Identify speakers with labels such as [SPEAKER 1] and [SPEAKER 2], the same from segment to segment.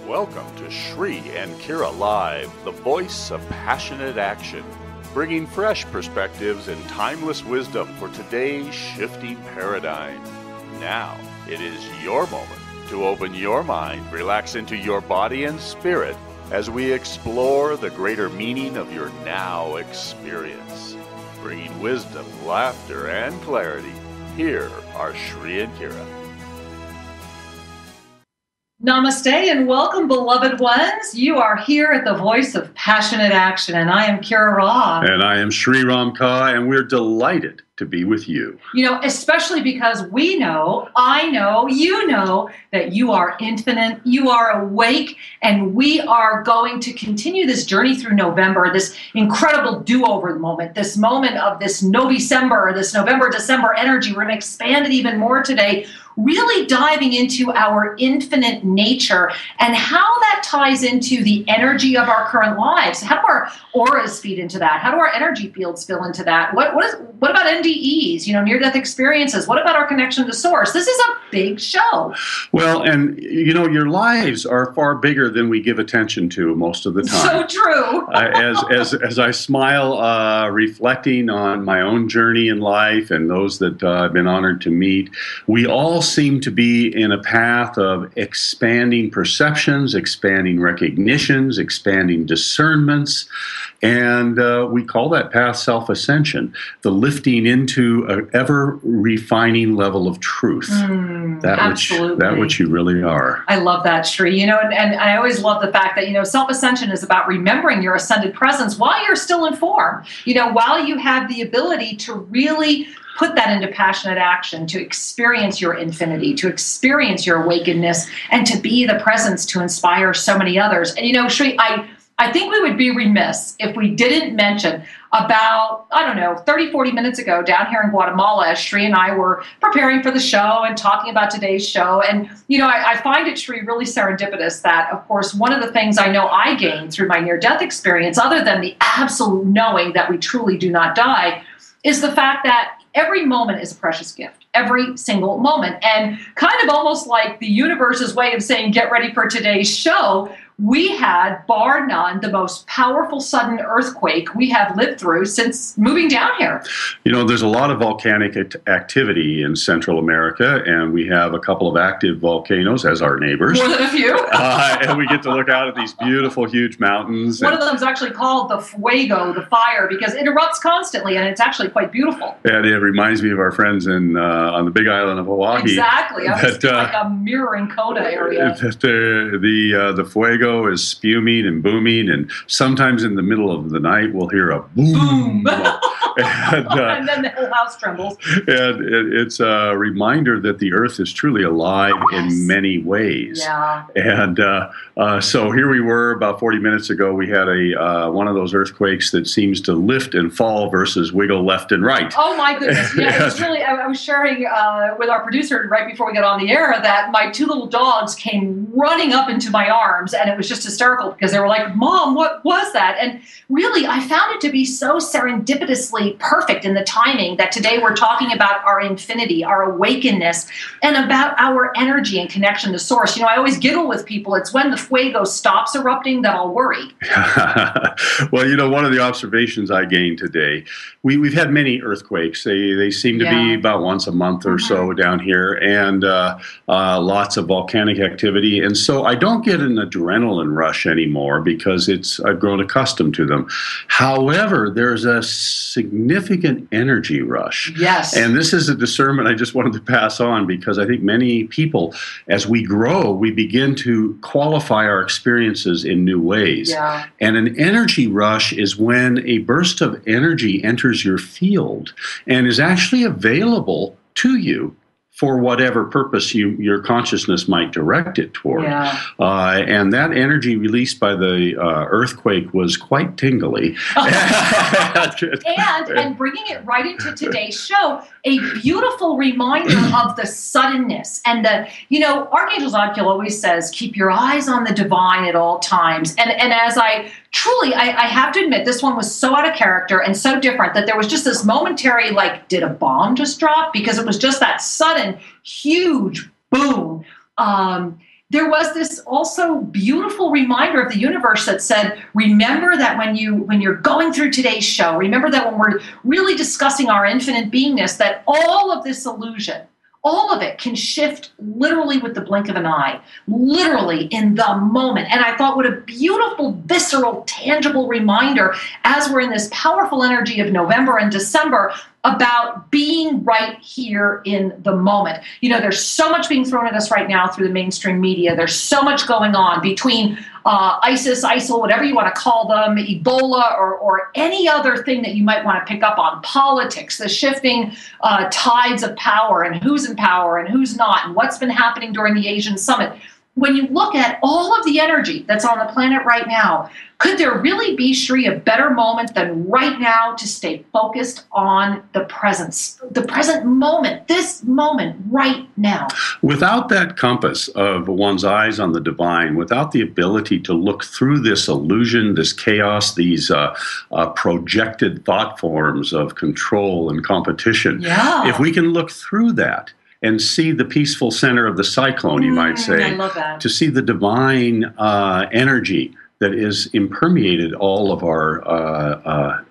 [SPEAKER 1] Welcome to Shri and Kira Live, the voice of passionate action, bringing fresh perspectives and timeless wisdom for today's shifting paradigm. Now, it is your moment to open your mind, relax into your body and spirit as we explore the greater meaning of your now experience. Bringing wisdom, laughter, and clarity, here are Shri and Kira.
[SPEAKER 2] Namaste and welcome, beloved ones. You are here at the Voice of Passionate Action, and I am Kira Ra.
[SPEAKER 3] And I am Sri Ram Ka, and we're delighted to be with you.
[SPEAKER 2] You know, especially because we know, I know, you know that you are infinite, you are awake, and we are going to continue this journey through November, this incredible do-over moment, this moment of this November, this November-December energy. We're going to expand it even more today, really diving into our infinite nature and how that ties into the energy of our current lives. How do our auras feed into that? How do our energy fields fill into that? What about NDEs, near-death experiences? What about our connection to Source? This is a big show.
[SPEAKER 3] Well, and, your lives are far bigger than we give attention to most of the time.
[SPEAKER 2] So true.
[SPEAKER 3] As I smile, reflecting on my own journey in life and those that I've been honored to meet, we all seem to be in a path of expanding perceptions, expanding recognitions, expanding discernments, and we call that path self-ascension, the lifting into an ever-refining level of truth.
[SPEAKER 2] Absolutely.
[SPEAKER 3] That which you really are.
[SPEAKER 2] I love that, Shri. And I always love the fact that, self-ascension is about remembering your ascended presence while you're still in form, while you have the ability to really put that into passionate action, to experience your infinity, to experience your awakenedness, and to be the presence to inspire so many others. And, Shri, I think we would be remiss if we didn't mention about, 30, 40 minutes ago down here in Guatemala, as Shri and I were preparing for the show and talking about today's show. And, I find it, Shri, really serendipitous that, of course, one of the things I know I gained through my near-death experience, other than the absolute knowing that we truly do not die, is the fact that every moment is a precious gift, every single moment. And kind of almost like the universe's way of saying, get ready for today's show, we had, bar none, the most powerful sudden earthquake we have lived through since moving down here.
[SPEAKER 3] There's a lot of volcanic activity in Central America, and we have a couple of active volcanoes as our neighbors.
[SPEAKER 2] More than a few.
[SPEAKER 3] And we get to look out at these beautiful, huge mountains.
[SPEAKER 2] One of them is actually called the fuego, the fire, because it erupts constantly, and it's actually quite beautiful.
[SPEAKER 3] And it reminds me of our friends on the Big Island of Hawaii.
[SPEAKER 2] Exactly. It's like a mirroring Coda area.
[SPEAKER 3] The fuego is spuming and booming, and sometimes in the middle of the night we'll hear a boom.
[SPEAKER 2] And then the whole house trembles.
[SPEAKER 3] And it's a reminder that the earth is truly alive in many ways.
[SPEAKER 2] Yeah.
[SPEAKER 3] And so here we were about 40 minutes ago. We had one of those earthquakes that seems to lift and fall versus wiggle left and right.
[SPEAKER 2] Oh my goodness. Yeah, it's really, I was sharing with our producer right before we got on the air that my two little dogs came running up into my arms, and it was just hysterical because they were like, Mom, what was that? And really, I found it to be so serendipitously perfect in the timing that today we're talking about our infinity, our awakenedness, and about our energy and connection to Source. I always giggle with people. It's when the fuego stops erupting that I'll worry.
[SPEAKER 3] Well, one of the observations I gained today, we've had many earthquakes. They seem to be about once a month or so down here, and lots of volcanic activity. And so I don't get an adrenaline rush anymore because I've grown accustomed to them. However, there's a significant energy rush.
[SPEAKER 2] Yes.
[SPEAKER 3] And this is a discernment I just wanted to pass on because I think many people, as we grow, we begin to qualify our experiences in new ways.
[SPEAKER 2] Yeah.
[SPEAKER 3] And an energy rush is when a burst of energy enters your field and is actually available to you for whatever purpose your consciousness might direct it toward.
[SPEAKER 2] Yeah.
[SPEAKER 3] And that energy released by the earthquake was quite tingly.
[SPEAKER 2] And bringing it right into today's show, a beautiful reminder of the suddenness. And Archangel Zadkiel always says, keep your eyes on the divine at all times. And as I have to admit, this one was so out of character and so different that there was just this momentary, did a bomb just drop? Because it was just that sudden, huge boom. there was this also beautiful reminder of the universe that said, remember that when you're going through today's show, remember that when we're really discussing our infinite beingness, that all of this illusion, all of it can shift literally with the blink of an eye, literally in the moment. And I thought, what a beautiful, visceral, tangible reminder as we're in this powerful energy of November and December about being right here in the moment. There's so much being thrown at us right now through the mainstream media. There's so much going on between ISIS, ISIL, whatever you want to call them, Ebola, or any other thing that you might want to pick up on, politics, the shifting tides of power and who's in power and who's not, and what's been happening during the Asian summit. When you look at all of the energy that's on the planet right now, could there really be, Shri, a better moment than right now to stay focused on the present moment, this moment right now?
[SPEAKER 3] Without that compass of one's eyes on the divine, without the ability to look through this illusion, this chaos, these projected thought forms of control and competition, if we can look through that and see the peaceful center of the cyclone, you might say,
[SPEAKER 2] I love that.
[SPEAKER 3] to see the divine energy that is impermeated all of our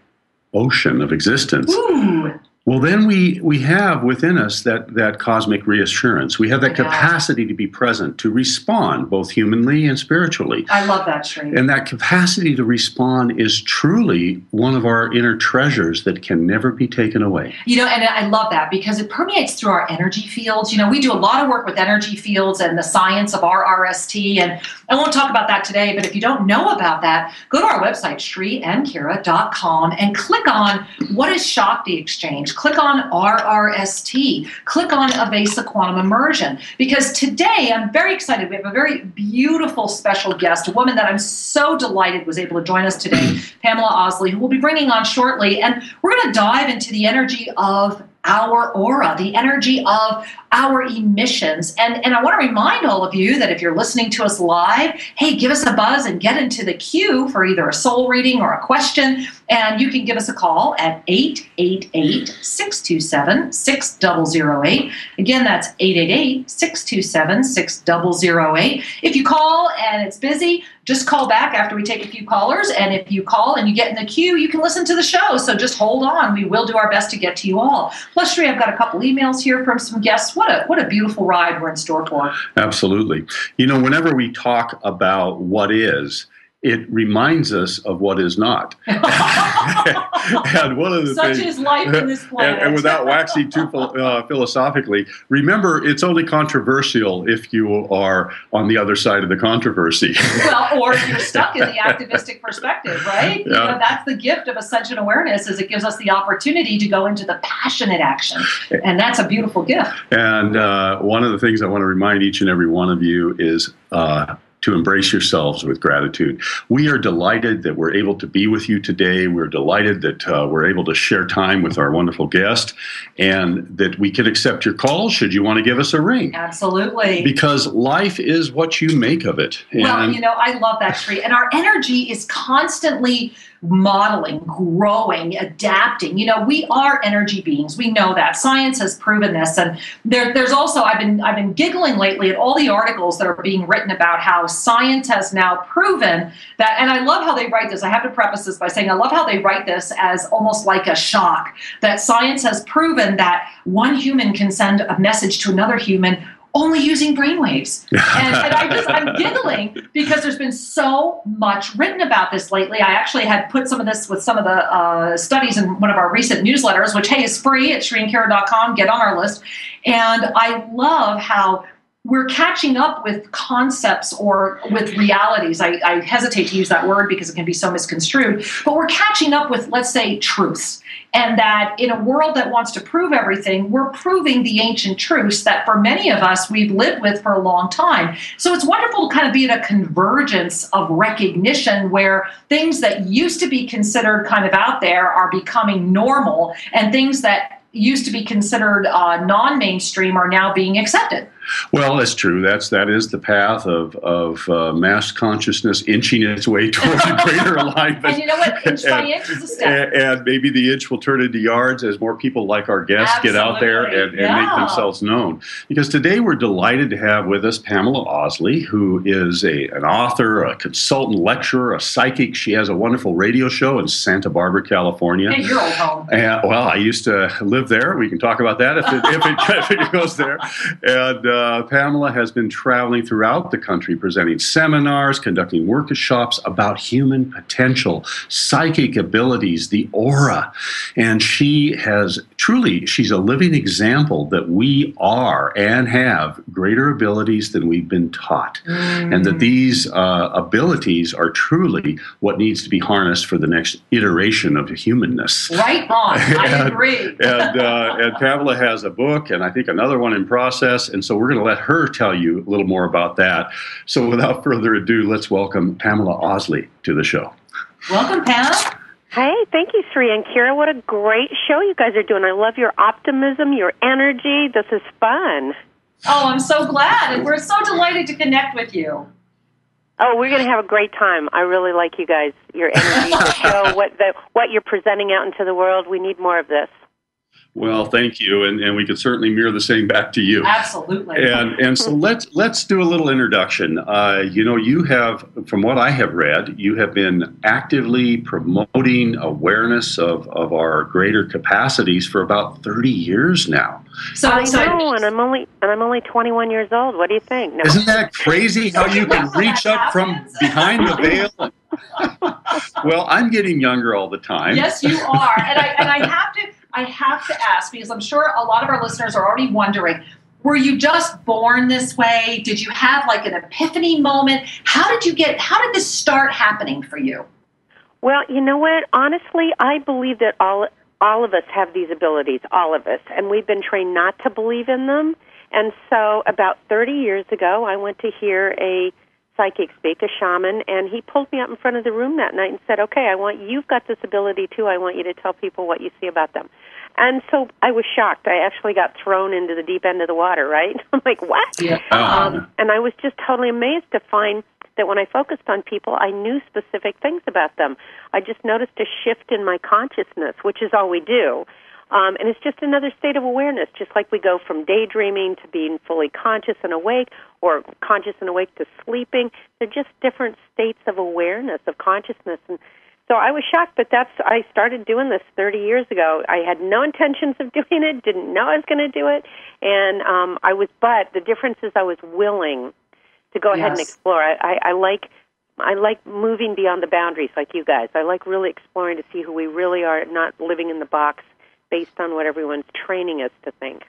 [SPEAKER 3] ocean of existence.
[SPEAKER 2] Ooh.
[SPEAKER 3] Well, then we have within us that cosmic reassurance. We have that capacity to be present, to respond both humanly and spiritually.
[SPEAKER 2] I love that, Shri.
[SPEAKER 3] And that capacity to respond is truly one of our inner treasures that can never be taken away.
[SPEAKER 2] And I love that because it permeates through our energy fields. We do a lot of work with energy fields and the science of RRST, and I won't talk about that today, but if you don't know about that, go to our website, shriandkira.com, and click on what is Shakti Exchange. Click on RRST. Click on Avesa Quantum Immersion. Because today, I'm very excited. We have a very beautiful special guest, a woman that I'm so delighted was able to join us today, Pamela Oslie, who we'll be bringing on shortly. And we're going to dive into the energy of our aura, the energy of our emissions. And I want to remind all of you that if you're listening to us live, hey, give us a buzz and get into the queue for either a soul reading or a question. And you can give us a call at 888-627-6008. Again, that's 888-627-6008. If you call and it's busy, just call back after we take a few callers. And if you call and you get in the queue, you can listen to the show. So just hold on. We will do our best to get to you all. Plus, Shri, I've got a couple emails here from some guests. What a beautiful ride we're in store for.
[SPEAKER 3] Absolutely. Whenever we talk about what is, it reminds us of what is not. And one of the
[SPEAKER 2] Such
[SPEAKER 3] things,
[SPEAKER 2] is life in this planet.
[SPEAKER 3] and without waxing too philosophically, remember, it's only controversial if you are on the other side of the controversy.
[SPEAKER 2] Well, or if you're stuck in the activistic perspective, right?
[SPEAKER 3] Yeah.
[SPEAKER 2] That's the gift of Ascension awareness, is it gives us the opportunity to go into the passionate action. And that's a beautiful gift.
[SPEAKER 3] And one of the things I want to remind each and every one of you is to embrace yourselves with gratitude. We are delighted that we're able to be with you today. We're delighted that we're able to share time with our wonderful guest, and that we can accept your call should you want to give us a ring.
[SPEAKER 2] Absolutely.
[SPEAKER 3] Because life is what you make of it. And
[SPEAKER 2] I love that, Shri. And our energy is constantly modeling, growing, adapting. We are energy beings. We know that. Science has proven this. And there's also, I've been giggling lately at all the articles that are being written about how science has now proven that, and I love how they write this. I have to preface this by saying I love how they write this as almost like a shock, that science has proven that one human can send a message to another human only using brainwaves. And I'm giggling because there's been so much written about this lately. I actually had put some of this with some of the studies in one of our recent newsletters, which, hey, is free at shriandkira.com. Get on our list. And I love how we're catching up with concepts or with realities. I hesitate to use that word because it can be so misconstrued, but we're catching up with, let's say, truths. And that in a world that wants to prove everything, we're proving the ancient truths that for many of us, we've lived with for a long time. So it's wonderful to kind of be at a convergence of recognition where things that used to be considered kind of out there are becoming normal, and things that used to be considered non-mainstream are now being accepted.
[SPEAKER 3] Well, that's true. That is the path of mass consciousness inching its way towards a greater alignment.
[SPEAKER 2] And you know what? Inch by inch is a step.
[SPEAKER 3] And maybe the inch will turn into yards as more people like our guests get out there and make themselves known. Because today we're delighted to have with us Pamela Oslie, who is an author, a consultant, lecturer, a psychic. She has a wonderful radio show in Santa Barbara, California.
[SPEAKER 2] Hey, your old home.
[SPEAKER 3] Well, I used to live there. We can talk about that if it goes there. And Pamela has been traveling throughout the country, presenting seminars, conducting workshops about human potential, psychic abilities, the aura. And she's a living example that we are and have greater abilities than we've been taught. And that these abilities are truly what needs to be harnessed for the next iteration of humanness.
[SPEAKER 2] Right on. I agree.
[SPEAKER 3] And Pamela has a book and I think another one in process. And so we're going to let her tell you a little more about that. So without further ado, let's welcome Pamela Oslie to the show.
[SPEAKER 2] Welcome, Pam.
[SPEAKER 4] Hey, thank you, Sri and Kira. What a great show you guys are doing. I love your optimism, your energy. This is fun.
[SPEAKER 2] Oh, I'm so glad. And we're so delighted to connect with you.
[SPEAKER 4] Oh, we're going to have a great time. I really like you guys, your energy, the show, what you're presenting out into the world. We need more of this.
[SPEAKER 3] Well, thank you, and we could certainly mirror the same back to you.
[SPEAKER 2] Absolutely.
[SPEAKER 3] And so let's do a little introduction. You have, from what I have read, you have been actively promoting awareness of our greater capacities for about 30 years now.
[SPEAKER 4] I know, and I'm only 21 years old. What do you think? No.
[SPEAKER 3] Isn't that crazy how you can reach up from behind the veil? Well, I'm getting younger all the time.
[SPEAKER 2] Yes, you are, and I have to ask, because I'm sure a lot of our listeners are already wondering, were you just born this way? Did you have like an epiphany moment? How did this start happening for you?
[SPEAKER 4] Well, you know what? Honestly, I believe that all of us have these abilities, all of us, and we've been trained not to believe in them. And so about 30 years ago, I went to hear a psychic speak, a shaman, and he pulled me up in front of the room that night and said, okay, you've got this ability too. I want you to tell people what you see about them. And so I was shocked. I actually got thrown into the deep end of the water, right? I'm like, what?
[SPEAKER 2] Yeah.
[SPEAKER 4] And I was just totally amazed to find that when I focused on people, I knew specific things about them. I just noticed a shift in my consciousness, which is all we do. And it's just another state of awareness, just like we go from daydreaming to being fully conscious and awake, or conscious and awake to sleeping. They're just different states of awareness, of consciousness. And so I was shocked, but I started doing this 30 years ago. I had no intentions of doing it, didn't know I was going to do it, and but the difference is I was willing to go ahead and explore. I like moving beyond the boundaries like you guys. I like really exploring to see who we really are, not living in the box based on what everyone's training us to think.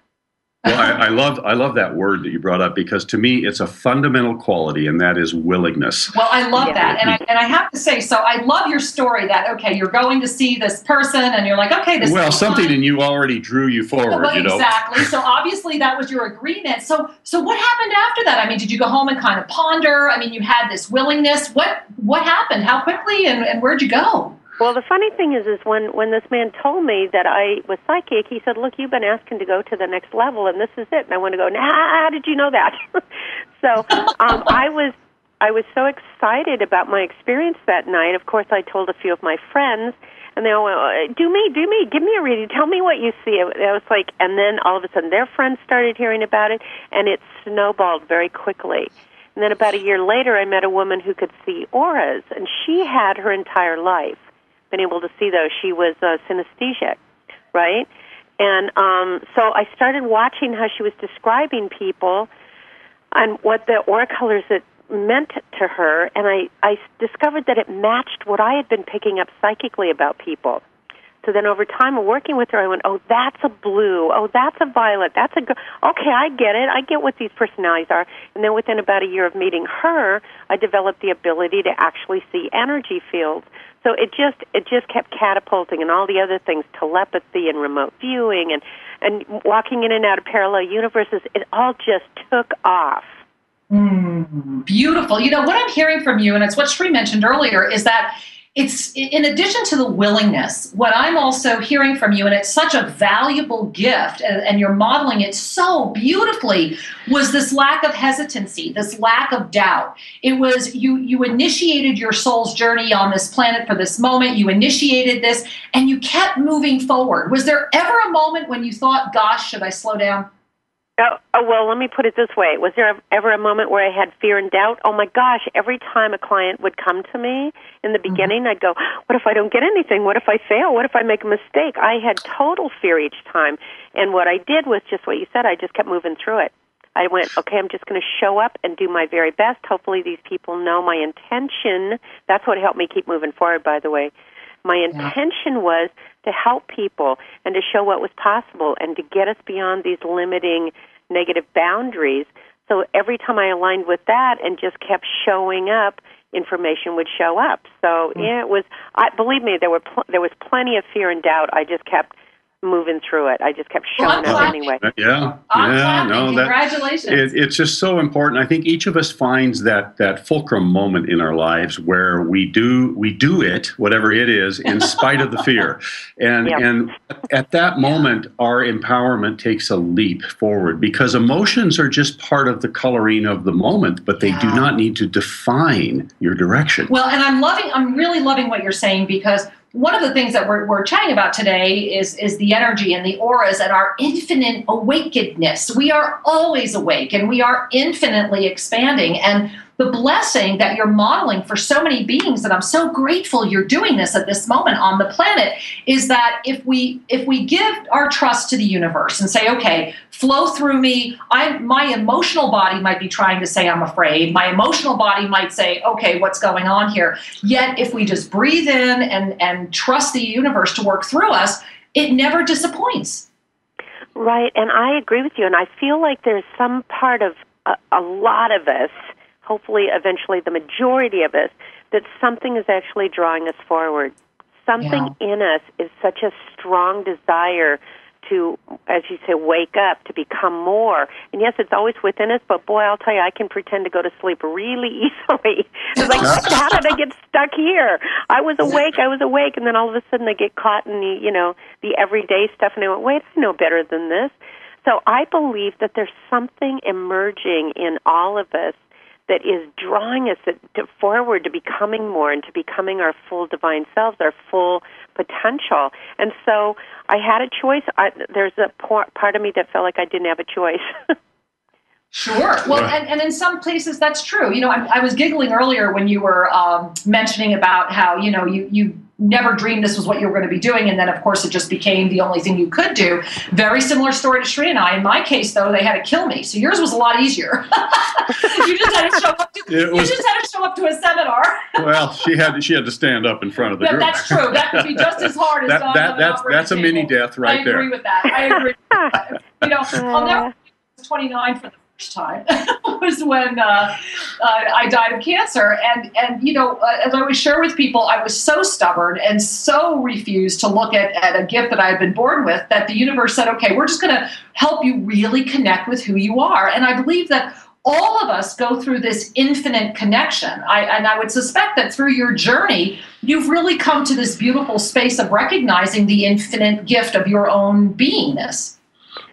[SPEAKER 3] Well, I love that word that you brought up, because to me it's a fundamental quality, and that is willingness.
[SPEAKER 2] Well, I love that, and I have to say, so I love your story that you're going to see this person, and you're like, okay, this. Well,
[SPEAKER 3] something in you already drew you forward,
[SPEAKER 2] well, exactly. So obviously that was your agreement. So what happened after that? I mean, did you go home and kind of ponder? I mean, you had this willingness. What happened? How quickly and where'd you go?
[SPEAKER 4] Well, the funny thing is when this man told me that I was psychic, he said, look, you've been asking to go to the next level, and this is it. And I want to go, how did you know that? So I was so excited about my experience that night. Of course, I told a few of my friends, and they all went, do me, give me a reading, tell me what you see. I was like, and then all of a sudden their friends started hearing about it, and it snowballed very quickly. And then about a year later, I met a woman who could see auras, and she had her entire life been able to see those. She was synesthetic, right? And so I started watching how she was describing people and what the aura colors that meant to her, and I discovered that it matched what I had been picking up psychically about people. So then over time of working with her, I went, oh, that's a blue. Oh, that's a violet. That's a okay, I get it. I get what these personalities are. And then within about a year of meeting her, I developed the ability to actually see energy fields. So it just kept catapulting, and all the other things, telepathy and remote viewing and walking in and out of parallel universes, it all just took off.
[SPEAKER 2] Beautiful. You know, what I'm hearing from you, and it's what Sri mentioned earlier, is that it's in addition to the willingness, what I'm also hearing from you, and it's such a valuable gift, and you're modeling it so beautifully, was this lack of hesitancy, this lack of doubt. It was you initiated your soul's journey on this planet for this moment. You initiated this, and you kept moving forward. Was there ever a moment when you thought, gosh, should I slow down?
[SPEAKER 4] Well, let me put it this way. Was there ever a moment where I had fear and doubt? Oh, my gosh, every time a client would come to me in the beginning, I'd go, what if I don't get anything? What if I fail? What if I make a mistake? I had total fear each time. And what I did was just what you said. I just kept moving through it. I went, okay, I'm just going to show up and do my very best. Hopefully these people know my intention. That's what helped me keep moving forward, by the way. My intention was to help people and to show what was possible and to get us beyond these limiting negative boundaries. So every time I aligned with that and just kept showing up, information would show up. So yeah, it was. Believe me, there was plenty of fear and doubt. I just kept moving through it. I just kept showing up anyway.
[SPEAKER 2] Congratulations.
[SPEAKER 3] It's just so important. I think each of us finds that fulcrum moment in our lives where we do it, whatever it is, in spite of the fear. And at that moment, our empowerment takes a leap forward, because emotions are just part of the coloring of the moment, but they do not need to define your direction.
[SPEAKER 2] Well, and I'm really loving what you're saying, because one of the things that we're chatting about today is the energy and the auras and our infinite awakenedness. We are always awake, and we are infinitely expanding. And the blessing that you're modeling for so many beings, and I'm so grateful you're doing this at this moment on the planet, is that if we give our trust to the universe and say, okay, flow through me, my emotional body might be trying to say I'm afraid. My emotional body might say, okay, what's going on here? Yet if we just breathe in and trust the universe to work through us, it never disappoints.
[SPEAKER 4] Right, and I agree with you, and I feel like there's some part of a lot of us, hopefully eventually the majority of us, that something is actually drawing us forward. Something in us is such a strong desire to, as you say, wake up, to become more. And yes, it's always within us, but boy, I'll tell you, I can pretend to go to sleep really easily. It's like, how did I get stuck here? I was awake, and then all of a sudden I get caught in the everyday stuff, and I went, wait, I know better than this. So I believe that there's something emerging in all of us that is drawing us forward to becoming more and to becoming our full divine selves, our full potential. And so I had a choice. There's a part of me that felt like I didn't have a choice.
[SPEAKER 2] Sure. Well, and in some places that's true. I was giggling earlier when you were mentioning about how, you never dreamed this was what you were going to be doing. And then, of course, it just became the only thing you could do. Very similar story to Shri and I. In my case, though, they had to kill me. So yours was a lot easier. You just had to show up to a seminar.
[SPEAKER 3] Well, she had to stand up in front of the group.
[SPEAKER 2] That's true. That could be just as hard as
[SPEAKER 3] that's a mini death right there.
[SPEAKER 2] I agree with that. I'll never be 29 for the first time was when I died of cancer. And as I always share with people, I was so stubborn and so refused to look at a gift that I had been born with that the universe said, okay, we're just going to help you really connect with who you are. And I believe that all of us go through this infinite connection. And I would suspect that through your journey, you've really come to this beautiful space of recognizing the infinite gift of your own beingness.